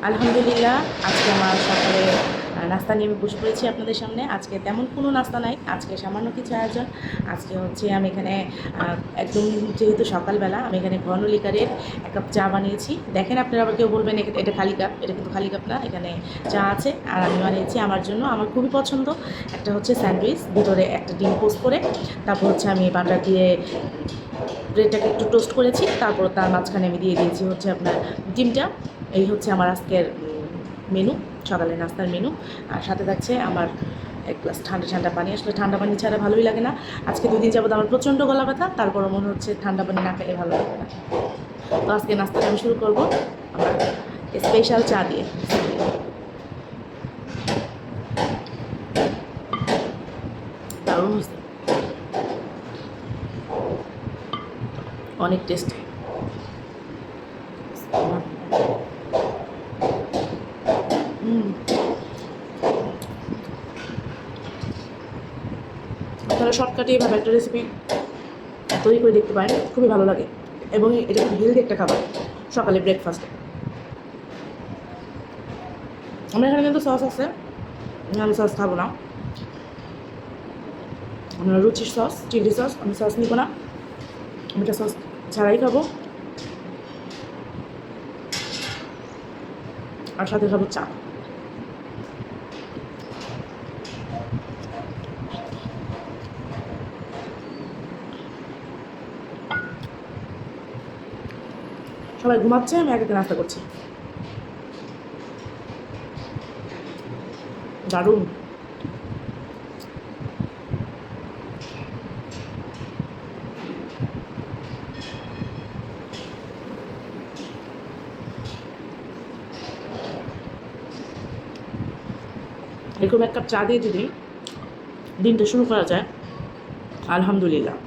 আলহামদুলিল্লাহ, আজকে আমার সকালে নাস্তা নিয়ে আমি বসে পড়েছি আপনাদের সামনে। আজকে তেমন কোনো নাস্তা নাই, আজকে সামান্য কিছু আয়োজন। আজকে হচ্ছে আমি এখানে একদম যেহেতু সকালবেলা আমি এখানে ঘন লিকারের 1 কাপ চা বানিয়েছি। দেখেন আপনারা আবার কেউ বলবেন এটা খালি কাপ, এটা কিন্তু খালি কাপ না, এখানে চা আছে। আর আমি বানিয়েছি আমার জন্য, আমার খুবই পছন্দ একটা হচ্ছে স্যান্ডউইচ, ভিতরে একটা ডিম পোস্ট করে, তারপর হচ্ছে আমি বাটার দিয়ে ব্রেডটাকে একটু টোস্ট করেছি, তারপর তার মাঝখানে আমি দিয়ে দিয়েছি হচ্ছে আপনার ডিমটা। এই হচ্ছে আমার আজকের মেনু, সকালের নাস্তার মেনু। আর সাথে থাকছে আমার 1 গ্লাস ঠান্ডা ঠান্ডা পানি। আসলে ঠান্ডা পানি ছাড়া ভালোই লাগে না। আজকে 2 দিন যাবত আমার প্রচণ্ড গলা ব্যথা, তারপরও মনে হচ্ছে ঠান্ডা পানি না খেলে ভালো লাগবে না। তো আজকে নাস্তাটা আমি শুরু করবো আমার স্পেশাল চা দিয়ে। দারুণ হয়েছে, অনেক টেস্ট। আপনারা শর্টকাটে এভাবে একটা রেসিপি তৈরি করে দেখতে পারেন, খুবই ভালো লাগে এবং এটা খুব হেলদি একটা খাবার সকালে ব্রেকফাস্টে। আমার এখানে কিন্তু সস আছে, আমি সস খাবো না। আমার রুচির সস, চিলি সস, আমি সস নিব না, আমি এটা সস ছাড়াই খাবো। আর সাথে খাবো চা। সবাই ঘুমাচ্ছে, আমি একে নাস্তা করছি। দারুণ। এরকম 1 কাপ চা দিয়ে যদি দিনটা শুরু করা যায়, আলহামদুলিল্লাহ।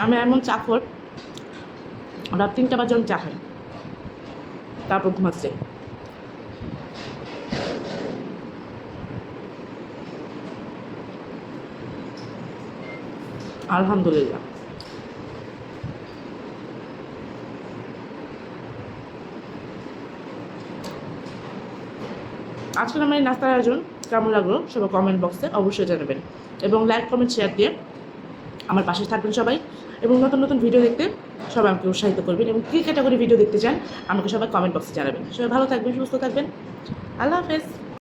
আমি এমন চা খোর, রাত 3টা বাজে আমি চা খাই, তারপর ঘুমাচ্ছে। আলহামদুলিল্লাহ। আজকের আমার এই নাস্তার আয়োজন কেমন লাগলো সবাই কমেন্ট বক্সে অবশ্যই জানাবেন, এবং লাইক কমেন্ট শেয়ার দিয়ে আমার পাশে থাকবেন সবাই। এবং নতুন নতুন ভিডিও দেখতে সবাই আমাকে উৎসাহিত করবেন, এবং কী ক্যাটাগরি ভিডিও দেখতে চান আমাকে সবাই কমেন্ট বক্সে জানাবেন। সবাই ভালো থাকবেন, সুস্থ থাকবেন। আল্লাহ হাফেজ।